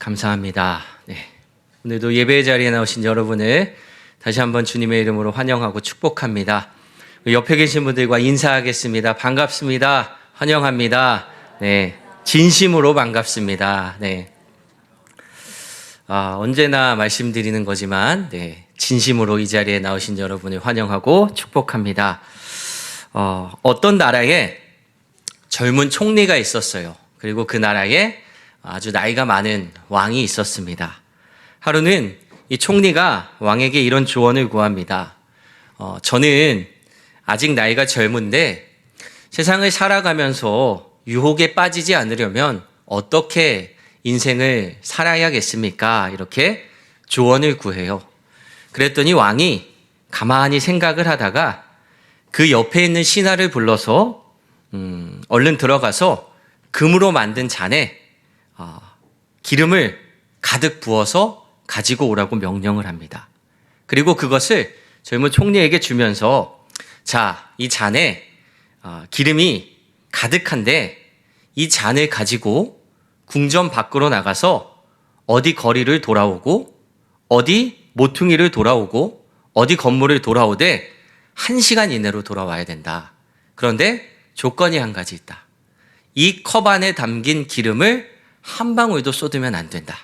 감사합니다. 네. 오늘도 예배의 자리에 나오신 여러분을 다시 한번 주님의 이름으로 환영하고 축복합니다. 옆에 계신 분들과 인사하겠습니다. 반갑습니다. 환영합니다. 네. 진심으로 반갑습니다. 네. 언제나 말씀드리는 거지만, 네. 진심으로 이 자리에 나오신 여러분을 환영하고 축복합니다. 어떤 나라에 젊은 총리가 있었어요. 그리고 그 나라에 아주 나이가 많은 왕이 있었습니다. 하루는 이 총리가 왕에게 이런 조언을 구합니다. 저는 아직 나이가 젊은데 세상을 살아가면서 유혹에 빠지지 않으려면 어떻게 인생을 살아야겠습니까? 이렇게 조언을 구해요. 그랬더니 왕이 가만히 생각을 하다가 그 옆에 있는 신하를 불러서 얼른 들어가서 금으로 만든 잔에 기름을 가득 부어서 가지고 오라고 명령을 합니다. 그리고 그것을 젊은 총리에게 주면서 자, 이 잔에 기름이 가득한데 이 잔을 가지고 궁전 밖으로 나가서 어디 거리를 돌아오고 어디 모퉁이를 돌아오고 어디 건물을 돌아오되 1시간 이내로 돌아와야 된다. 그런데 조건이 한 가지 있다. 이 컵 안에 담긴 기름을 한 방울도 쏟으면 안 된다.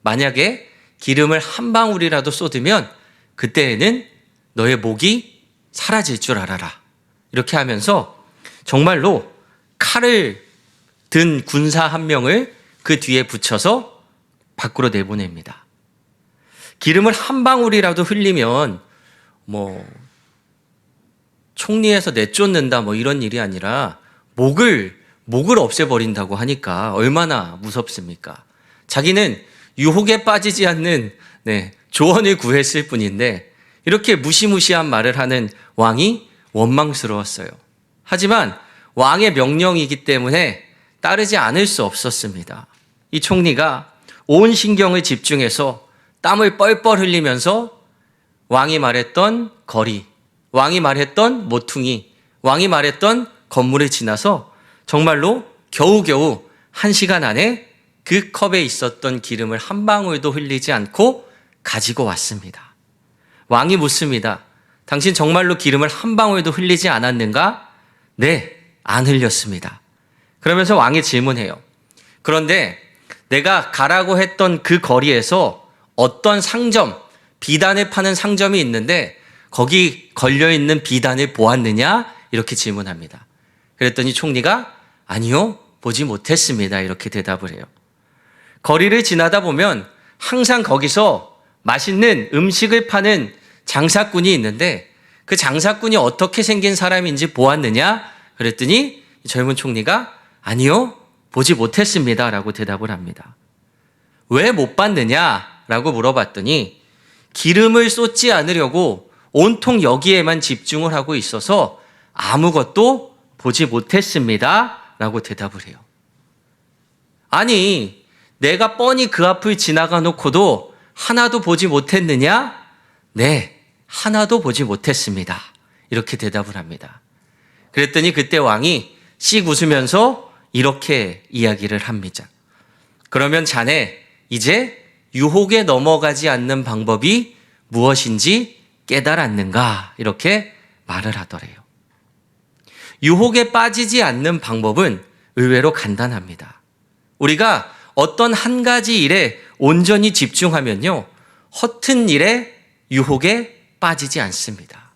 만약에 기름을 한 방울이라도 쏟으면 그때에는 너의 목이 사라질 줄 알아라. 이렇게 하면서 정말로 칼을 든 군사 한 명을 그 뒤에 붙여서 밖으로 내보냅니다. 기름을 한 방울이라도 흘리면 총리에서 내쫓는다 이런 일이 아니라 목을 없애버린다고 하니까 얼마나 무섭습니까? 자기는 유혹에 빠지지 않는 조언을 구했을 뿐인데 이렇게 무시무시한 말을 하는 왕이 원망스러웠어요. 하지만 왕의 명령이기 때문에 따르지 않을 수 없었습니다. 이 총리가 온 신경을 집중해서 땀을 뻘뻘 흘리면서 왕이 말했던 거리, 왕이 말했던 모퉁이, 왕이 말했던 건물을 지나서 정말로 겨우겨우 1시간 안에 그 컵에 있었던 기름을 한 방울도 흘리지 않고 가지고 왔습니다. 왕이 묻습니다. 당신 정말로 기름을 한 방울도 흘리지 않았는가? 네, 안 흘렸습니다. 그러면서 왕이 질문해요. 그런데 내가 가라고 했던 그 거리에서 어떤 상점, 비단을 파는 상점이 있는데 거기 걸려있는 비단을 보았느냐? 이렇게 질문합니다. 그랬더니 총리가 아니요, 보지 못했습니다. 이렇게 대답을 해요. 거리를 지나다 보면 항상 거기서 맛있는 음식을 파는 장사꾼이 있는데 그 장사꾼이 어떻게 생긴 사람인지 보았느냐? 그랬더니 젊은 총리가 아니요, 보지 못했습니다 라고 대답을 합니다. 왜 못 봤느냐? 라고 물어봤더니 기름을 쏟지 않으려고 온통 여기에만 집중을 하고 있어서 아무것도 보지 못했습니다 라고 대답을 해요. 아니, 내가 뻔히 그 앞을 지나가 놓고도 하나도 보지 못했느냐? 네, 하나도 보지 못했습니다. 이렇게 대답을 합니다. 그랬더니 그때 왕이 씩 웃으면서 이렇게 이야기를 합니다. 그러면 자네 이제 유혹에 넘어가지 않는 방법이 무엇인지 깨달았는가? 이렇게 말을 하더래요. 유혹에 빠지지 않는 방법은 의외로 간단합니다. 우리가 어떤 한 가지 일에 온전히 집중하면요, 허튼 일에 유혹에 빠지지 않습니다.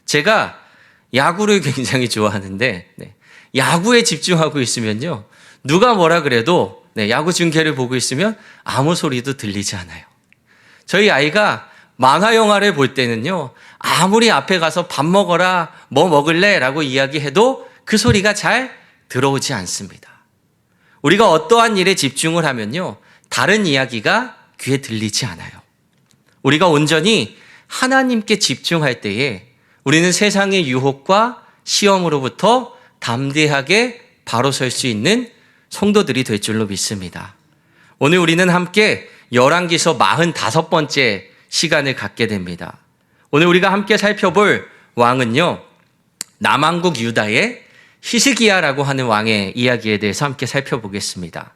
제가 야구를 굉장히 좋아하는데 야구에 집중하고 있으면요, 누가 뭐라 그래도 야구 중계를 보고 있으면 아무 소리도 들리지 않아요. 저희 아이가 만화 영화를 볼 때는요, 아무리 앞에 가서 밥 먹어라, 뭐 먹을래? 라고 이야기해도 그 소리가 잘 들어오지 않습니다. 우리가 어떠한 일에 집중을 하면요, 다른 이야기가 귀에 들리지 않아요. 우리가 온전히 하나님께 집중할 때에 우리는 세상의 유혹과 시험으로부터 담대하게 바로 설 수 있는 성도들이 될 줄로 믿습니다. 오늘 우리는 함께 열왕기서 45번째 시간을 갖게 됩니다. 오늘 우리가 함께 살펴볼 왕은요, 남왕국 유다의 히스기야라고 하는 왕의 이야기에 대해서 함께 살펴보겠습니다.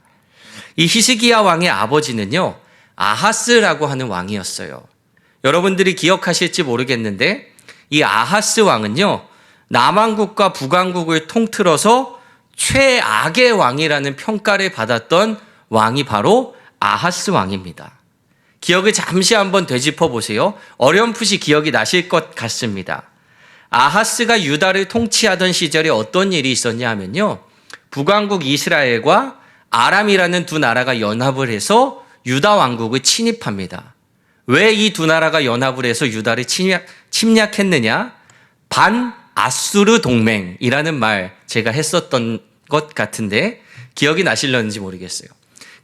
이 히스기야 왕의 아버지는요, 아하스라고 하는 왕이었어요. 여러분들이 기억하실지 모르겠는데 이 아하스 왕은요, 남왕국과 북왕국을 통틀어서 최악의 왕이라는 평가를 받았던 왕이 바로 아하스 왕입니다. 기억을 잠시 한번 되짚어 보세요. 어렴풋이 기억이 나실 것 같습니다. 아하스가 유다를 통치하던 시절에 어떤 일이 있었냐 하면요, 북왕국 이스라엘과 아람이라는 두 나라가 연합을 해서 유다 왕국을 침입합니다. 왜 이 두 나라가 연합을 해서 유다를 침략했느냐? 반아수르 동맹이라는 말 제가 했었던 것 같은데 기억이 나실런지 모르겠어요.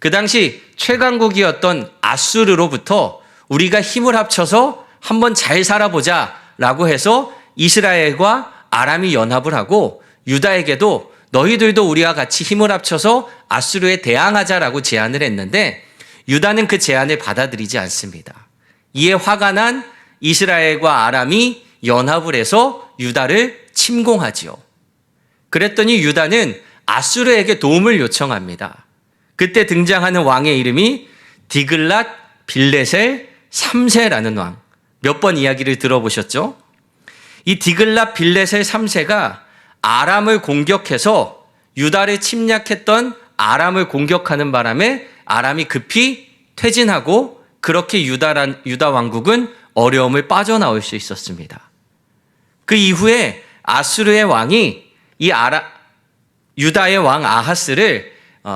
그 당시 최강국이었던 아수르로부터 우리가 힘을 합쳐서 한번 잘 살아보자 라고 해서 이스라엘과 아람이 연합을 하고 유다에게도 너희들도 우리와 같이 힘을 합쳐서 아수르에 대항하자라고 제안을 했는데 유다는 그 제안을 받아들이지 않습니다. 이에 화가 난 이스라엘과 아람이 연합을 해서 유다를 침공하지요. 그랬더니 유다는 아수르에게 도움을 요청합니다. 그때 등장하는 왕의 이름이 디글랏 빌레셀 3세라는 왕. 몇 번 이야기를 들어보셨죠? 이 디글랏 빌레셀 3세가 아람을 공격해서 유다를 침략했던 아람을 공격하는 바람에 아람이 급히 퇴진하고 그렇게 유다 왕국은 어려움을 빠져나올 수 있었습니다. 그 이후에 아수르의 왕이 이 유다의 왕 아하스를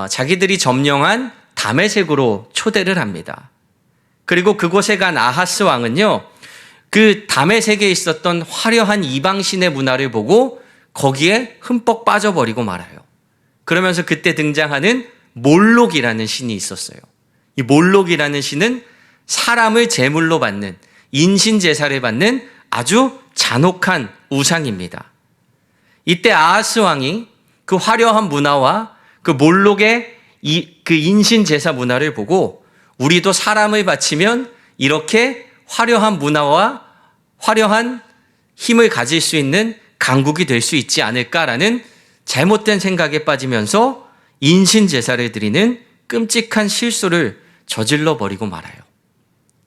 자기들이 점령한 다메섹으로 초대를 합니다. 그리고 그곳에 간 아하스 왕은요, 그 다메섹에 있었던 화려한 이방신의 문화를 보고 거기에 흠뻑 빠져버리고 말아요. 그러면서 그때 등장하는 몰록이라는 신이 있었어요. 이 몰록이라는 신은 사람을 제물로 받는, 인신제사를 받는 아주 잔혹한 우상입니다. 이때 아하스 왕이 그 화려한 문화와 그 몰록의 그 인신제사 문화를 보고 우리도 사람을 바치면 이렇게 화려한 문화와 화려한 힘을 가질 수 있는 강국이 될 수 있지 않을까라는 잘못된 생각에 빠지면서 인신제사를 드리는 끔찍한 실수를 저질러 버리고 말아요.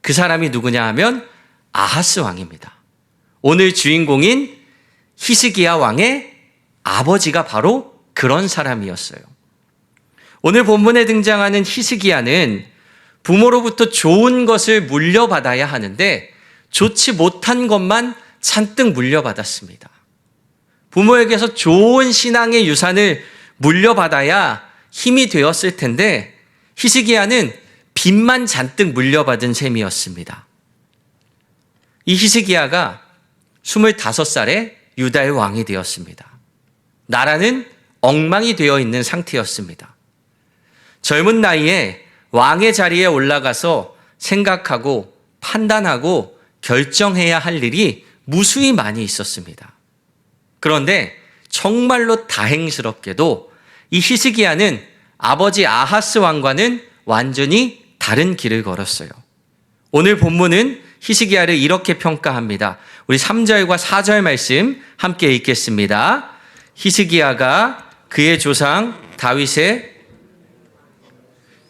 그 사람이 누구냐 하면 아하스 왕입니다. 오늘 주인공인 히스기야 왕의 아버지가 바로 그런 사람이었어요. 오늘 본문에 등장하는 히스기야는 부모로부터 좋은 것을 물려받아야 하는데 좋지 못한 것만 잔뜩 물려받았습니다. 부모에게서 좋은 신앙의 유산을 물려받아야 힘이 되었을 텐데 히스기야는 빚만 잔뜩 물려받은 셈이었습니다. 이 히스기야가 25살에 유다의 왕이 되었습니다. 나라는 엉망이 되어 있는 상태였습니다. 젊은 나이에 왕의 자리에 올라가서 생각하고 판단하고 결정해야 할 일이 무수히 많이 있었습니다. 그런데 정말로 다행스럽게도 이 히스기야는 아버지 아하스 왕과는 완전히 다른 길을 걸었어요. 오늘 본문은 히스기야를 이렇게 평가합니다. 우리 3절과 4절 말씀 함께 읽겠습니다. 히스기야가 그의 조상 다윗의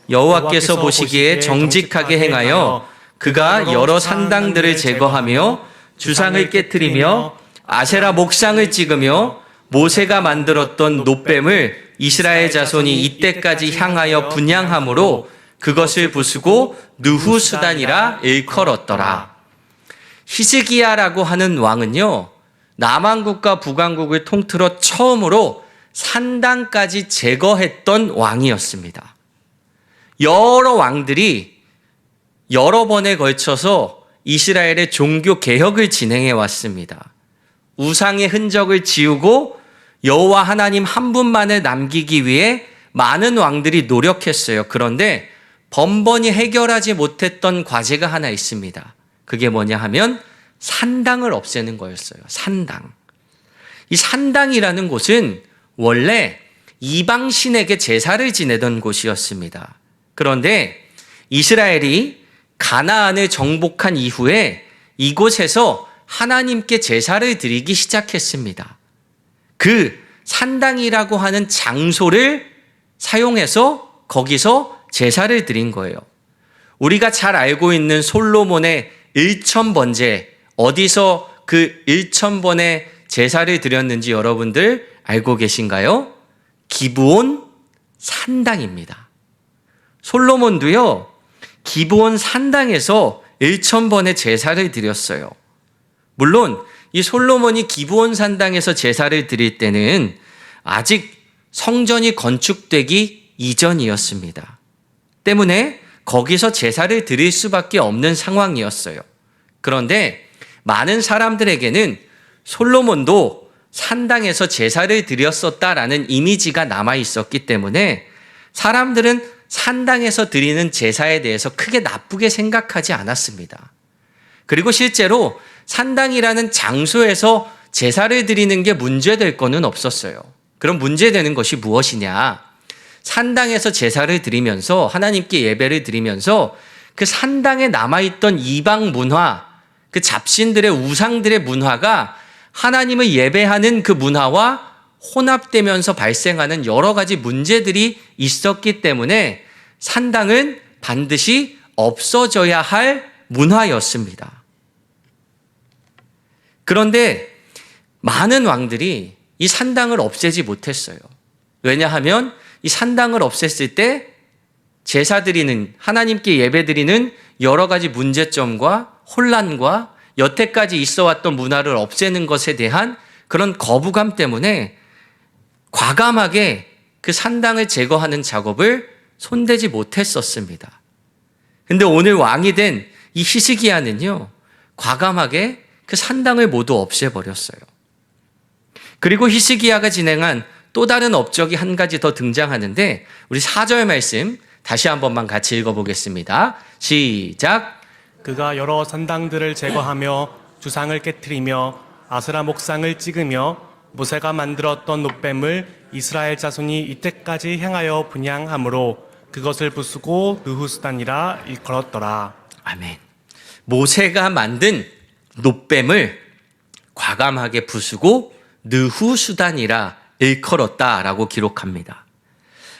여호와께서 보시기에 정직하게 행하여 그가 여러 산당들을 제거하며 주상을 깨뜨리며 아세라 목상을 찍으며 모세가 만들었던 놋뱀을 이스라엘 자손이 이때까지 향하여 분향함으로 그것을 부수고 느후수단이라 일컬었더라. 히스기야라고 하는 왕은요, 남왕국과 북왕국을 통틀어 처음으로 산당까지 제거했던 왕이었습니다. 여러 왕들이 여러 번에 걸쳐서 이스라엘의 종교 개혁을 진행해 왔습니다. 우상의 흔적을 지우고 여호와 하나님 한 분만을 남기기 위해 많은 왕들이 노력했어요. 그런데 번번이 해결하지 못했던 과제가 하나 있습니다. 그게 뭐냐 하면 산당을 없애는 거였어요. 산당. 이 산당이라는 곳은 원래 이방신에게 제사를 지내던 곳이었습니다. 그런데 이스라엘이 가나안을 정복한 이후에 이곳에서 하나님께 제사를 드리기 시작했습니다. 그 산당이라고 하는 장소를 사용해서 거기서 제사를 드린 거예요. 우리가 잘 알고 있는 솔로몬의 1000번제, 어디서 그 1000번의 제사를 드렸는지 여러분들 알고 계신가요? 기브온 산당입니다. 솔로몬도요, 기브온 산당에서 1000번의 제사를 드렸어요. 물론 이 솔로몬이 기브온 산당에서 제사를 드릴 때는 아직 성전이 건축되기 이전이었습니다. 때문에 거기서 제사를 드릴 수밖에 없는 상황이었어요. 그런데 많은 사람들에게는 솔로몬도 산당에서 제사를 드렸었다라는 이미지가 남아 있었기 때문에 사람들은 산당에서 드리는 제사에 대해서 크게 나쁘게 생각하지 않았습니다. 그리고 실제로 산당이라는 장소에서 제사를 드리는 게 문제될 거는 없었어요. 그럼 문제되는 것이 무엇이냐? 산당에서 제사를 드리면서 하나님께 예배를 드리면서 그 산당에 남아있던 이방 문화, 그 잡신들의 우상들의 문화가 하나님을 예배하는 그 문화와 혼합되면서 발생하는 여러 가지 문제들이 있었기 때문에 산당은 반드시 없어져야 할 문화였습니다. 그런데 많은 왕들이 이 산당을 없애지 못했어요. 왜냐하면 이 산당을 없앴을 때 제사 드리는, 하나님께 예배 드리는 여러 가지 문제점과 혼란과 여태까지 있어 왔던 문화를 없애는 것에 대한 그런 거부감 때문에 과감하게 그 산당을 제거하는 작업을 손대지 못했었습니다. 근데 오늘 왕이 된 이 히스기야는요, 과감하게 그 산당을 모두 없애버렸어요. 그리고 히스기야가 진행한 또 다른 업적이 한 가지 더 등장하는데 우리 4절 말씀 다시 한 번만 같이 읽어보겠습니다. 시작. 그가 여러 산당들을 제거하며 주상을 깨뜨리며 아세라 목상을 찍으며 모세가 만들었던 놋뱀을 이스라엘 자손이 이때까지 행하여 분향함으로 그것을 부수고 느후수단이라 일컬었더라. 아멘. 모세가 만든 놋뱀을 과감하게 부수고 느후수단이라 일컬었다라고 기록합니다.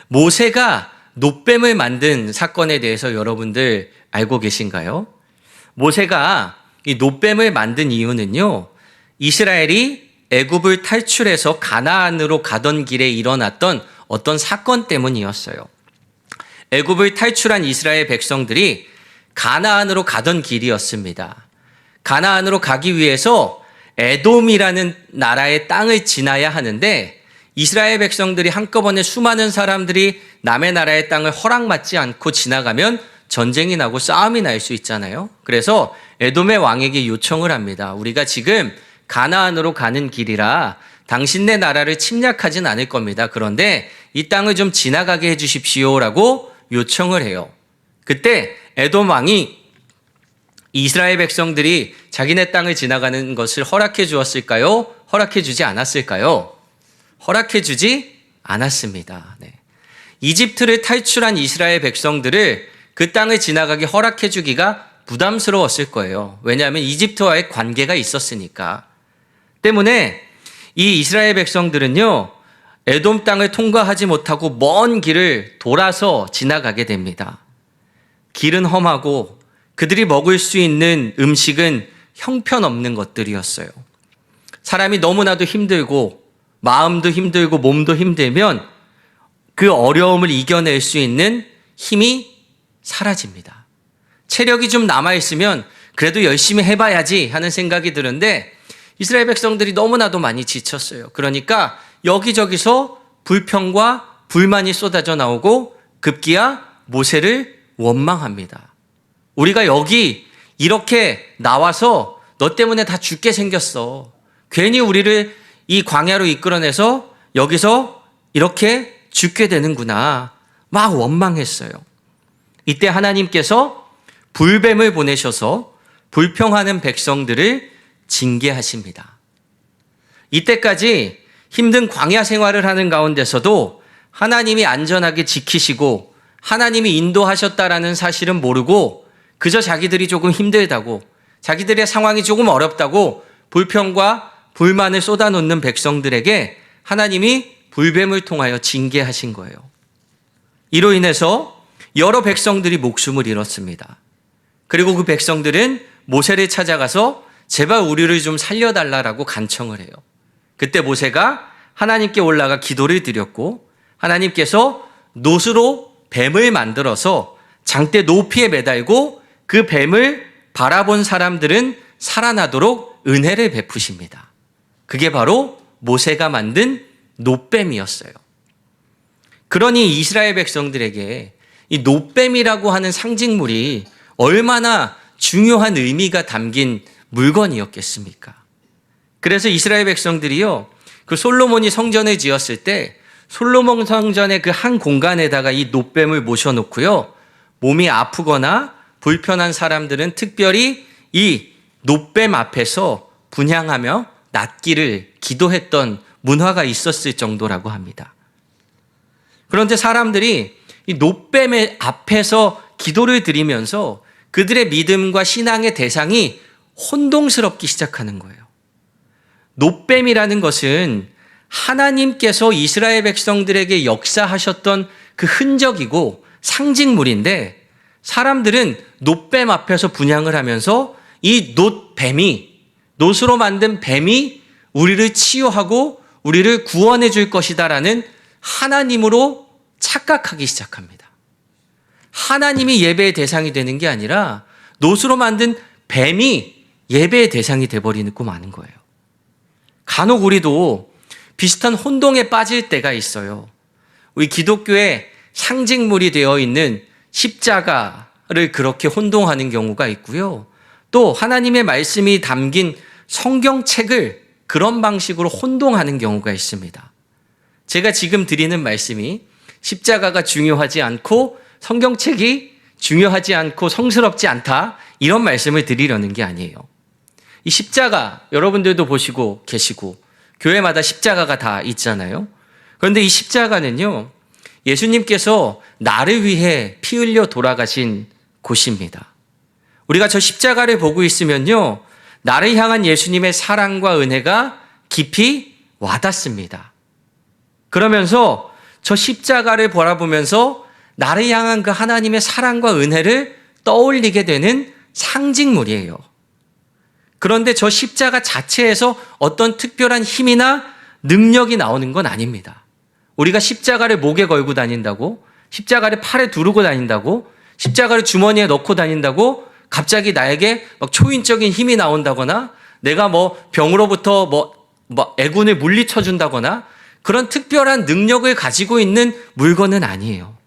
모세가 놋뱀을 만든 사건에 대해서 여러분들 알고 계신가요? 모세가 이 놋뱀을 만든 이유는요, 이스라엘이 애굽을 탈출해서 가나안으로 가던 길에 일어났던 어떤 사건 때문이었어요. 애굽을 탈출한 이스라엘 백성들이 가나안으로 가던 길이었습니다. 가나안으로 가기 위해서 에돔이라는 나라의 땅을 지나야 하는데 이스라엘 백성들이 한꺼번에 수많은 사람들이 남의 나라의 땅을 허락받지 않고 지나가면 전쟁이 나고 싸움이 날 수 있잖아요. 그래서 에돔의 왕에게 요청을 합니다. 우리가 지금 가나안으로 가는 길이라 당신네 나라를 침략하진 않을 겁니다. 그런데 이 땅을 좀 지나가게 해 주십시오라고 요청을 해요. 그때 에돔 왕이 이스라엘 백성들이 자기네 땅을 지나가는 것을 허락해 주었을까요? 허락해 주지 않았을까요? 허락해 주지 않았습니다. 네. 이집트를 탈출한 이스라엘 백성들을 그 땅을 지나가게 허락해 주기가 부담스러웠을 거예요. 왜냐하면 이집트와의 관계가 있었으니까. 때문에 이 이스라엘 백성들은요, 에돔 땅을 통과하지 못하고 먼 길을 돌아서 지나가게 됩니다. 길은 험하고 그들이 먹을 수 있는 음식은 형편없는 것들이었어요. 사람이 너무나도 힘들고 마음도 힘들고 몸도 힘들면 그 어려움을 이겨낼 수 있는 힘이 사라집니다. 체력이 좀 남아있으면 그래도 열심히 해봐야지 하는 생각이 드는데 이스라엘 백성들이 너무나도 많이 지쳤어요. 그러니까 여기저기서 불평과 불만이 쏟아져 나오고 급기야 모세를 원망합니다. 우리가 여기 이렇게 나와서 너 때문에 다 죽게 생겼어. 괜히 우리를 이 광야로 이끌어내서 여기서 이렇게 죽게 되는구나. 막 원망했어요. 이때 하나님께서 불뱀을 보내셔서 불평하는 백성들을 징계하십니다. 이때까지 힘든 광야 생활을 하는 가운데서도 하나님이 안전하게 지키시고 하나님이 인도하셨다라는 사실은 모르고 그저 자기들이 조금 힘들다고 자기들의 상황이 조금 어렵다고 불평과 불만을 쏟아놓는 백성들에게 하나님이 불뱀을 통하여 징계하신 거예요. 이로 인해서 여러 백성들이 목숨을 잃었습니다. 그리고 그 백성들은 모세를 찾아가서 제발 우리를 좀 살려달라고 간청을 해요. 그때 모세가 하나님께 올라가 기도를 드렸고 하나님께서 놋으로 뱀을 만들어서 장대 높이에 매달고 그 뱀을 바라본 사람들은 살아나도록 은혜를 베푸십니다. 그게 바로 모세가 만든 놋뱀이었어요. 그러니 이스라엘 백성들에게 이 놋뱀이라고 하는 상징물이 얼마나 중요한 의미가 담긴 물건이었겠습니까? 그래서 이스라엘 백성들이요, 그 솔로몬이 성전을 지었을 때 솔로몬 성전의 그 한 공간에다가 이 놋뱀을 모셔놓고요, 몸이 아프거나 불편한 사람들은 특별히 이 놋뱀 앞에서 분향하며 낫기를 기도했던 문화가 있었을 정도라고 합니다. 그런데 사람들이 이 놋뱀의 앞에서 기도를 드리면서 그들의 믿음과 신앙의 대상이 혼동스럽기 시작하는 거예요. 놋뱀이라는 것은 하나님께서 이스라엘 백성들에게 역사하셨던 그 흔적이고 상징물인데 사람들은 놋뱀 앞에서 분향을 하면서 이 놋뱀이, 놋으로 만든 뱀이 우리를 치유하고 우리를 구원해 줄 것이다라는 하나님으로 착각하기 시작합니다. 하나님이 예배의 대상이 되는 게 아니라 놋으로 만든 뱀이 예배의 대상이 돼버리고 마는 거예요. 간혹 우리도 비슷한 혼동에 빠질 때가 있어요. 우리 기독교의 상징물이 되어 있는 십자가를 그렇게 혼동하는 경우가 있고요. 또 하나님의 말씀이 담긴 성경책을 그런 방식으로 혼동하는 경우가 있습니다. 제가 지금 드리는 말씀이 십자가가 중요하지 않고 성경책이 중요하지 않고 성스럽지 않다, 이런 말씀을 드리려는 게 아니에요. 이 십자가 여러분들도 보시고 계시고 교회마다 십자가가 다 있잖아요. 그런데 이 십자가는요, 예수님께서 나를 위해 피 흘려 돌아가신 곳입니다. 우리가 저 십자가를 보고 있으면요, 나를 향한 예수님의 사랑과 은혜가 깊이 와닿습니다. 그러면서 저 십자가를 바라보면서 나를 향한 그 하나님의 사랑과 은혜를 떠올리게 되는 상징물이에요. 그런데 저 십자가 자체에서 어떤 특별한 힘이나 능력이 나오는 건 아닙니다. 우리가 십자가를 목에 걸고 다닌다고, 십자가를 팔에 두르고 다닌다고, 십자가를 주머니에 넣고 다닌다고 갑자기 나에게 막 초인적인 힘이 나온다거나 내가 뭐 병으로부터 뭐 애군을 물리쳐 준다거나 그런 특별한 능력을 가지고 있는 물건은 아니에요.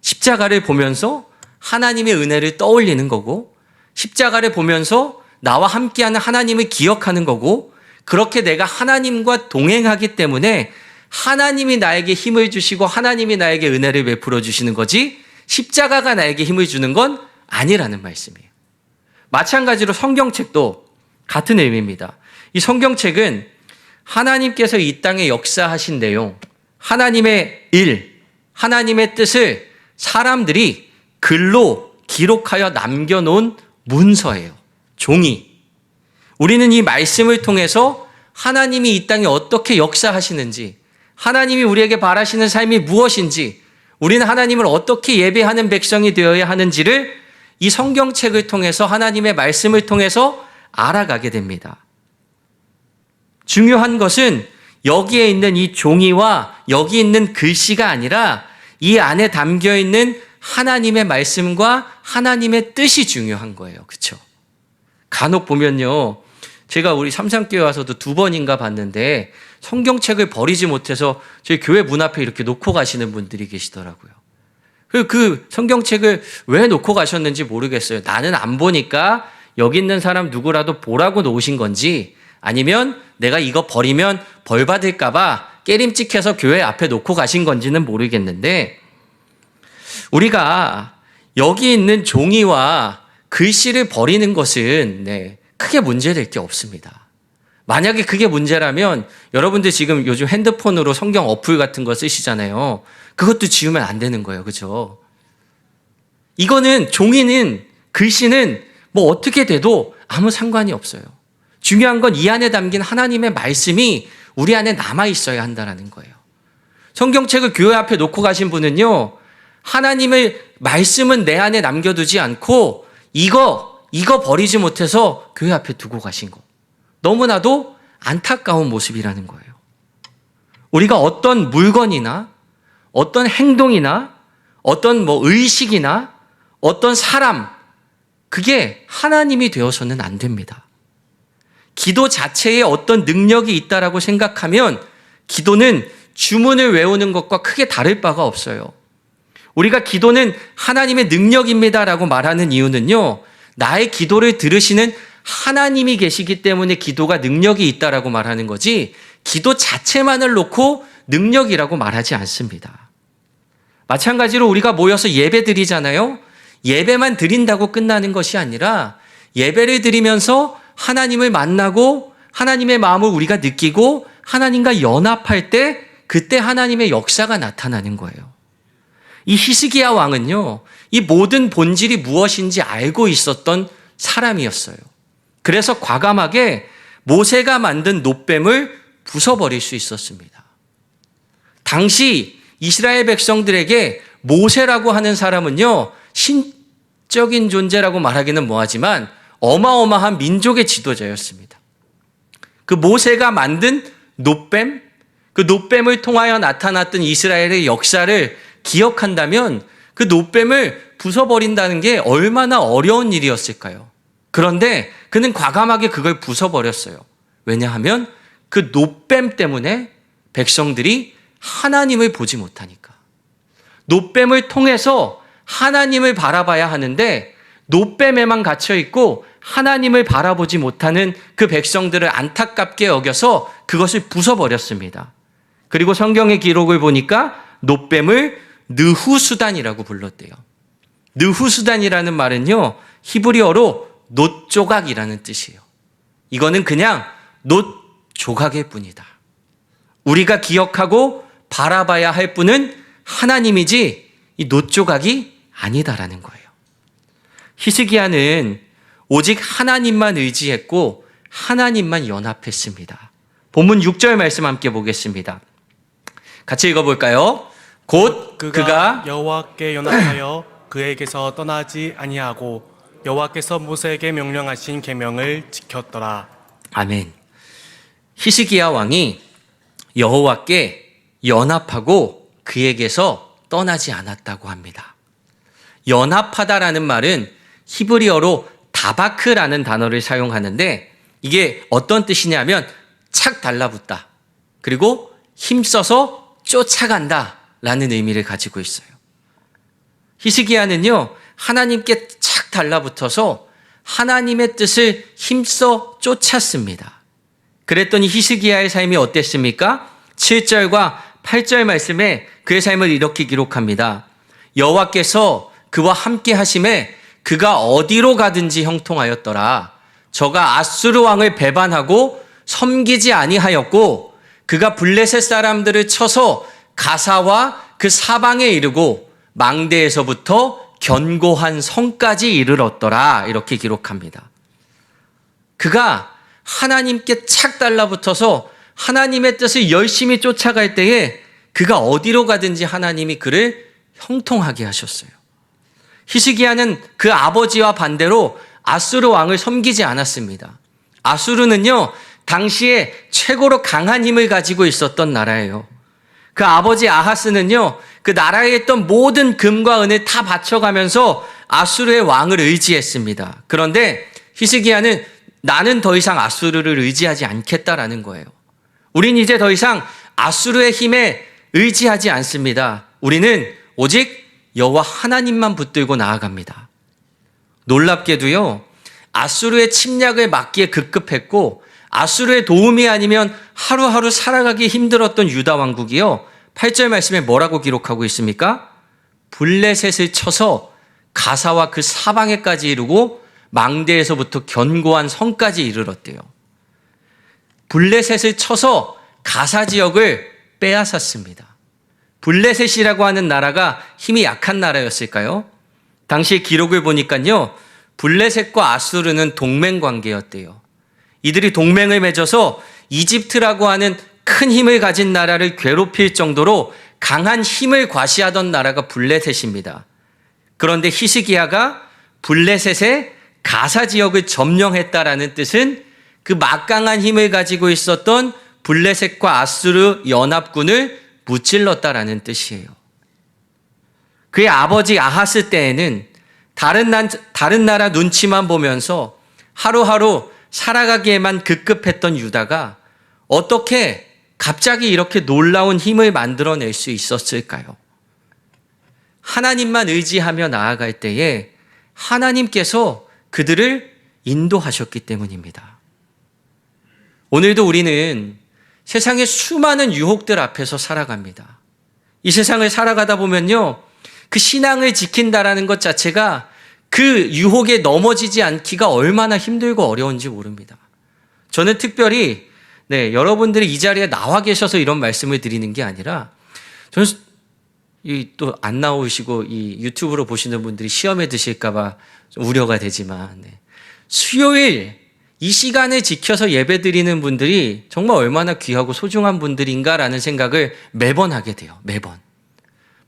십자가를 보면서 하나님의 은혜를 떠올리는 거고, 십자가를 보면서 나와 함께하는 하나님을 기억하는 거고, 그렇게 내가 하나님과 동행하기 때문에 하나님이 나에게 힘을 주시고 하나님이 나에게 은혜를 베풀어 주시는 거지, 십자가가 나에게 힘을 주는 건 아니라는 말씀이에요. 마찬가지로 성경책도 같은 의미입니다. 이 성경책은 하나님께서 이 땅에 역사하신 내용, 하나님의 일, 하나님의 뜻을 사람들이 글로 기록하여 남겨놓은 문서예요. 종이. 우리는 이 말씀을 통해서 하나님이 이 땅에 어떻게 역사하시는지, 하나님이 우리에게 바라시는 삶이 무엇인지, 우리는 하나님을 어떻게 예배하는 백성이 되어야 하는지를 이 성경책을 통해서, 하나님의 말씀을 통해서 알아가게 됩니다. 중요한 것은 여기에 있는 이 종이와 여기 있는 글씨가 아니라 이 안에 담겨 있는 하나님의 말씀과 하나님의 뜻이 중요한 거예요. 그렇죠? 간혹 보면요, 제가 우리 삼산교회 와서도 2번인가 봤는데 성경책을 버리지 못해서 저희 교회 문 앞에 이렇게 놓고 가시는 분들이 계시더라고요. 그 성경책을 왜 놓고 가셨는지 모르겠어요. 나는 안 보니까 여기 있는 사람 누구라도 보라고 놓으신 건지, 아니면 내가 이거 버리면 벌 받을까 봐 깨림칙해서 교회 앞에 놓고 가신 건지는 모르겠는데, 우리가 여기 있는 종이와 글씨를 버리는 것은 크게 문제될 게 없습니다. 만약에 그게 문제라면 여러분들 지금 요즘 핸드폰으로 성경 어플 같은 거 쓰시잖아요. 그것도 지우면 안 되는 거예요. 그죠? 이거는 종이는, 글씨는 뭐 어떻게 돼도 아무 상관이 없어요. 중요한 건 이 안에 담긴 하나님의 말씀이 우리 안에 남아 있어야 한다는 거예요. 성경책을 교회 앞에 놓고 가신 분은요, 하나님의 말씀은 내 안에 남겨두지 않고 이거 버리지 못해서 교회 앞에 두고 가신 거. 너무나도 안타까운 모습이라는 거예요. 우리가 어떤 물건이나 어떤 행동이나 어떤 의식이나 어떤 사람, 그게 하나님이 되어서는 안 됩니다. 기도 자체에 어떤 능력이 있다라고 생각하면 기도는 주문을 외우는 것과 크게 다를 바가 없어요. 우리가 기도는 하나님의 능력입니다라고 말하는 이유는요, 나의 기도를 들으시는 하나님이 계시기 때문에 기도가 능력이 있다라고 말하는 거지, 기도 자체만을 놓고 능력이라고 말하지 않습니다. 마찬가지로 우리가 모여서 예배 드리잖아요. 예배만 드린다고 끝나는 것이 아니라 예배를 드리면서 하나님을 만나고 하나님의 마음을 우리가 느끼고 하나님과 연합할 때, 그때 하나님의 역사가 나타나는 거예요. 이 히스기야 왕은요, 이 모든 본질이 무엇인지 알고 있었던 사람이었어요. 그래서 과감하게 모세가 만든 놋뱀을 부숴버릴 수 있었습니다. 당시 이스라엘 백성들에게 모세라고 하는 사람은요, 신적인 존재라고 말하기는 뭐하지만 어마어마한 민족의 지도자였습니다. 그 모세가 만든 놋뱀, 그 놋뱀을 통하여 나타났던 이스라엘의 역사를 기억한다면 그 놋뱀을 부숴버린다는 게 얼마나 어려운 일이었을까요? 그런데 그는 과감하게 그걸 부숴버렸어요. 왜냐하면 그 놋뱀 때문에 백성들이 하나님을 보지 못하니까. 놋뱀을 통해서 하나님을 바라봐야 하는데 놋뱀에만 갇혀있고 하나님을 바라보지 못하는 그 백성들을 안타깝게 여겨서 그것을 부숴버렸습니다. 그리고 성경의 기록을 보니까 놋뱀을 느후수단이라고 불렀대요. 느후수단이라는 말은요, 히브리어로 놋조각이라는 뜻이에요. 이거는 그냥 놋조각일 뿐이다. 우리가 기억하고 바라봐야 할 분은 하나님이지 이 놋조각이 아니다라는 거예요. 히스기야는 오직 하나님만 의지했고 하나님만 연합했습니다. 본문 6절 말씀 함께 보겠습니다. 같이 읽어볼까요? 곧 그가 여호와께 연합하여 그에게서 떠나지 아니하고 여호와께서 모세에게 명령하신 계명을 지켰더라. 아멘. 히스기야 왕이 여호와께 연합하고 그에게서 떠나지 않았다고 합니다. 연합하다라는 말은 히브리어로 다바크라는 단어를 사용하는데, 이게 어떤 뜻이냐면 착 달라붙다, 그리고 힘써서 쫓아간다 라는 의미를 가지고 있어요. 히스기야는요, 하나님께 착 달라붙어서 하나님의 뜻을 힘써 쫓았습니다. 그랬더니 히스기야의 삶이 어땠습니까? 7절과 8절 말씀에 그의 삶을 이렇게 기록합니다. 여호와께서 그와 함께 하심에 그가 어디로 가든지 형통하였더라. 저가 아수르 왕을 배반하고 섬기지 아니하였고 그가 블레셋 사람들을 쳐서 가사와 그 사방에 이르고 망대에서부터 견고한 성까지 이르렀더라. 이렇게 기록합니다. 그가 하나님께 착 달라붙어서 하나님의 뜻을 열심히 쫓아갈 때에 그가 어디로 가든지 하나님이 그를 형통하게 하셨어요. 히스기야는 그 아버지와 반대로 아수르 왕을 섬기지 않았습니다. 아수르는요, 당시에 최고로 강한 힘을 가지고 있었던 나라예요. 그 아버지 아하스는요, 그 나라에 있던 모든 금과 은을 다 바쳐가면서 아수르의 왕을 의지했습니다. 그런데 히스기야는 나는 더 이상 아수르를 의지하지 않겠다라는 거예요. 우린 이제 더 이상 아수르의 힘에 의지하지 않습니다. 우리는 오직 여호와 하나님만 붙들고 나아갑니다. 놀랍게도요, 아수르의 침략을 막기에 급급했고 아수르의 도움이 아니면 하루하루 살아가기 힘들었던 유다 왕국이요, 8절 말씀에 뭐라고 기록하고 있습니까? 블레셋을 쳐서 가사와 그 사방에까지 이르고 망대에서부터 견고한 성까지 이르렀대요. 블레셋을 쳐서 가사 지역을 빼앗았습니다. 블레셋이라고 하는 나라가 힘이 약한 나라였을까요? 당시 기록을 보니까요, 블레셋과 아수르는 동맹 관계였대요. 이들이 동맹을 맺어서 이집트라고 하는 큰 힘을 가진 나라를 괴롭힐 정도로 강한 힘을 과시하던 나라가 블레셋입니다. 그런데 히스기야가 블레셋의 가사 지역을 점령했다라는 뜻은 그 막강한 힘을 가지고 있었던 블레셋과 아수르 연합군을 무찔렀다라는 뜻이에요. 그의 아버지 아하스 때에는 다른 나라 눈치만 보면서 하루하루 살아가기에만 급급했던 유다가 어떻게 갑자기 이렇게 놀라운 힘을 만들어낼 수 있었을까요? 하나님만 의지하며 나아갈 때에 하나님께서 그들을 인도하셨기 때문입니다. 오늘도 우리는 세상의 수많은 유혹들 앞에서 살아갑니다. 이 세상을 살아가다 보면요, 그 신앙을 지킨다라는 것 자체가 그 유혹에 넘어지지 않기가 얼마나 힘들고 어려운지 모릅니다. 저는 특별히 여러분들이 이 자리에 나와 계셔서 이런 말씀을 드리는 게 아니라, 저는 또 안 나오시고 이 유튜브로 보시는 분들이 시험에 드실까봐 우려가 되지만, 수요일 이 시간을 지켜서 예배 드리는 분들이 정말 얼마나 귀하고 소중한 분들인가라는 생각을 매번 하게 돼요. 매번.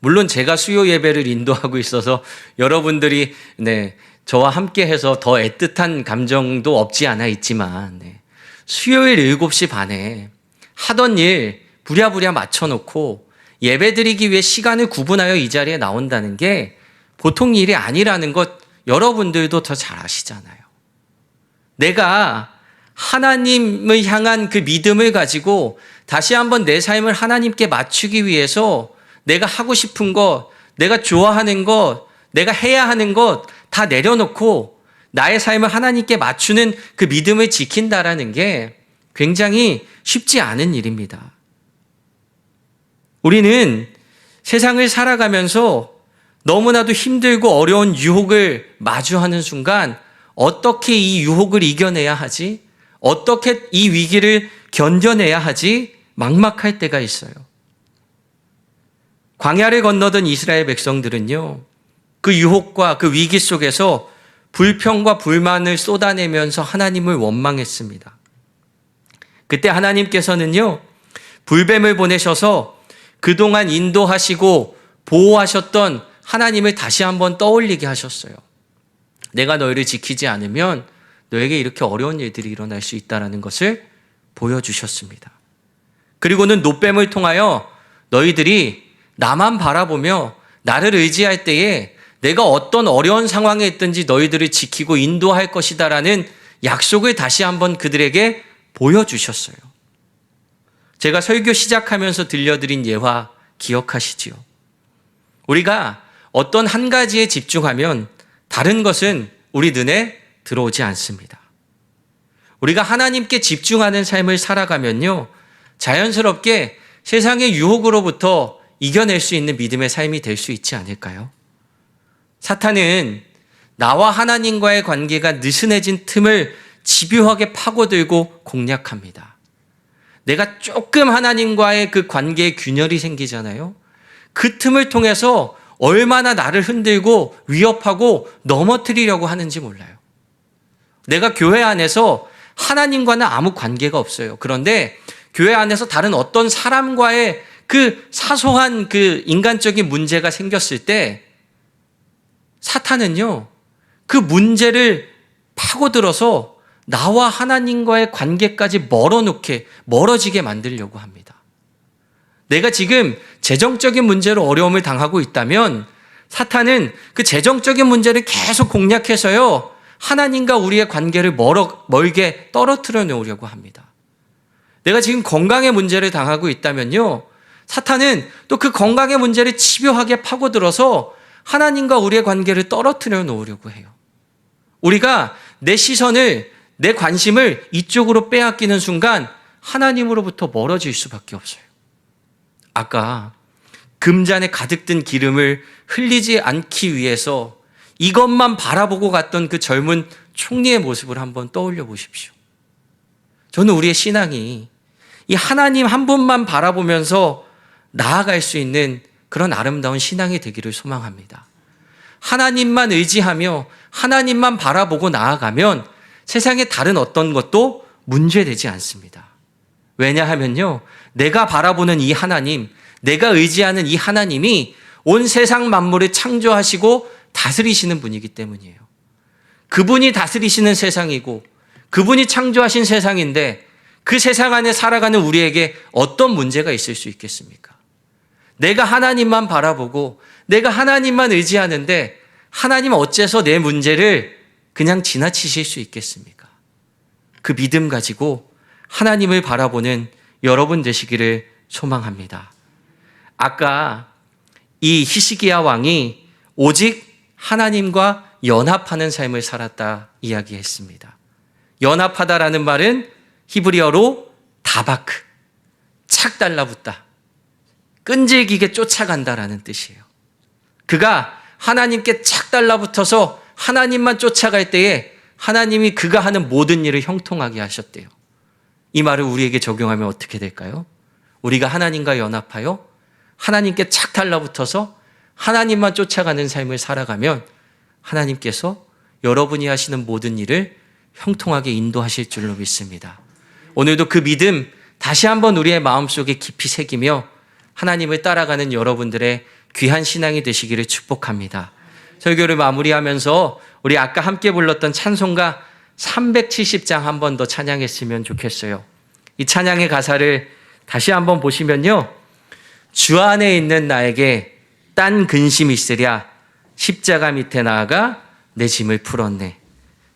물론 제가 수요 예배를 인도하고 있어서 여러분들이 저와 함께 해서 더 애틋한 감정도 없지 않아 있지만, 수요일 7시 반에 하던 일 부랴부랴 맞춰놓고 예배 드리기 위해 시간을 구분하여 이 자리에 나온다는 게 보통 일이 아니라는 것 여러분들도 더 잘 아시잖아요. 내가 하나님을 향한 그 믿음을 가지고 다시 한번 내 삶을 하나님께 맞추기 위해서 내가 하고 싶은 것, 내가 좋아하는 것, 내가 해야 하는 것 다 내려놓고 나의 삶을 하나님께 맞추는 그 믿음을 지킨다라는 게 굉장히 쉽지 않은 일입니다. 우리는 세상을 살아가면서 너무나도 힘들고 어려운 유혹을 마주하는 순간 어떻게 이 유혹을 이겨내야 하지? 어떻게 이 위기를 견뎌내야 하지? 막막할 때가 있어요. 광야를 건너던 이스라엘 백성들은요, 그 유혹과 그 위기 속에서 불평과 불만을 쏟아내면서 하나님을 원망했습니다. 그때 하나님께서는요, 불뱀을 보내셔서 그동안 인도하시고 보호하셨던 하나님을 다시 한번 떠올리게 하셨어요. 내가 너희를 지키지 않으면 너에게 이렇게 어려운 일들이 일어날 수 있다는 것을 보여주셨습니다. 그리고는 놋뱀을 통하여 너희들이 나만 바라보며 나를 의지할 때에 내가 어떤 어려운 상황에 있든지 너희들을 지키고 인도할 것이다라는 약속을 다시 한번 그들에게 보여주셨어요. 제가 설교 시작하면서 들려드린 예화 기억하시지요? 우리가 어떤 한 가지에 집중하면 다른 것은 우리 눈에 들어오지 않습니다. 우리가 하나님께 집중하는 삶을 살아가면요, 자연스럽게 세상의 유혹으로부터 이겨낼 수 있는 믿음의 삶이 될 수 있지 않을까요? 사탄은 나와 하나님과의 관계가 느슨해진 틈을 집요하게 파고들고 공략합니다. 내가 조금 하나님과의 그 관계에 균열이 생기잖아요. 그 틈을 통해서 얼마나 나를 흔들고 위협하고 넘어뜨리려고 하는지 몰라요. 내가 교회 안에서 하나님과는 아무 관계가 없어요. 그런데 교회 안에서 다른 어떤 사람과의 그 사소한 그 인간적인 문제가 생겼을 때 사탄은요, 그 문제를 파고들어서 나와 하나님과의 관계까지 멀어지게 만들려고 합니다. 내가 지금 재정적인 문제로 어려움을 당하고 있다면 사탄은 그 재정적인 문제를 계속 공략해서요, 하나님과 우리의 관계를 멀게 떨어뜨려 놓으려고 합니다. 내가 지금 건강의 문제를 당하고 있다면요, 사탄은 또 그 건강의 문제를 집요하게 파고들어서 하나님과 우리의 관계를 떨어뜨려 놓으려고 해요. 우리가 내 시선을, 내 관심을 이쪽으로 빼앗기는 순간 하나님으로부터 멀어질 수밖에 없어요. 아까 금잔에 가득 든 기름을 흘리지 않기 위해서 이것만 바라보고 갔던 그 젊은 총리의 모습을 한번 떠올려 보십시오. 저는 우리의 신앙이 이 하나님 한 분만 바라보면서 나아갈 수 있는 그런 아름다운 신앙이 되기를 소망합니다. 하나님만 의지하며 하나님만 바라보고 나아가면 세상의 다른 어떤 것도 문제되지 않습니다. 왜냐하면요, 내가 바라보는 이 하나님, 내가 의지하는 이 하나님이 온 세상 만물을 창조하시고 다스리시는 분이기 때문이에요. 그분이 다스리시는 세상이고 그분이 창조하신 세상인데 그 세상 안에 살아가는 우리에게 어떤 문제가 있을 수 있겠습니까? 내가 하나님만 바라보고 내가 하나님만 의지하는데 하나님 어째서 내 문제를 그냥 지나치실 수 있겠습니까? 그 믿음 가지고 하나님을 바라보는 여러분 되시기를 소망합니다. 아까 이 히스기야 왕이 오직 하나님과 연합하는 삶을 살았다 이야기했습니다. 연합하다라는 말은 히브리어로 다바크, 착 달라붙다, 끈질기게 쫓아간다라는 뜻이에요. 그가 하나님께 착 달라붙어서 하나님만 쫓아갈 때에 하나님이 그가 하는 모든 일을 형통하게 하셨대요. 이 말을 우리에게 적용하면 어떻게 될까요? 우리가 하나님과 연합하여 하나님께 착 달라붙어서 하나님만 쫓아가는 삶을 살아가면 하나님께서 여러분이 하시는 모든 일을 형통하게 인도하실 줄로 믿습니다. 오늘도 그 믿음 다시 한번 우리의 마음속에 깊이 새기며 하나님을 따라가는 여러분들의 귀한 신앙이 되시기를 축복합니다. 설교를 마무리하면서 우리 아까 함께 불렀던 찬송가 370장 한 번 더 찬양했으면 좋겠어요. 이 찬양의 가사를 다시 한번 보시면요, 주 안에 있는 나에게 딴 근심 있으랴 십자가 밑에 나아가 내 짐을 풀었네.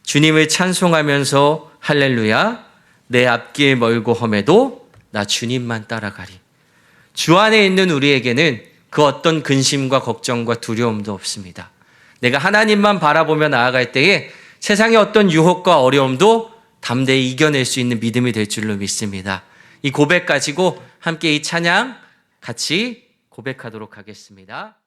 주님을 찬송하면서 할렐루야 내 앞길 멀고 험해도 나 주님만 따라가리. 주 안에 있는 우리에게는 그 어떤 근심과 걱정과 두려움도 없습니다. 내가 하나님만 바라보며 나아갈 때에 세상의 어떤 유혹과 어려움도 담대히 이겨낼 수 있는 믿음이 될 줄로 믿습니다. 이 고백 가지고 함께 이 찬양 같이 고백하도록 하겠습니다.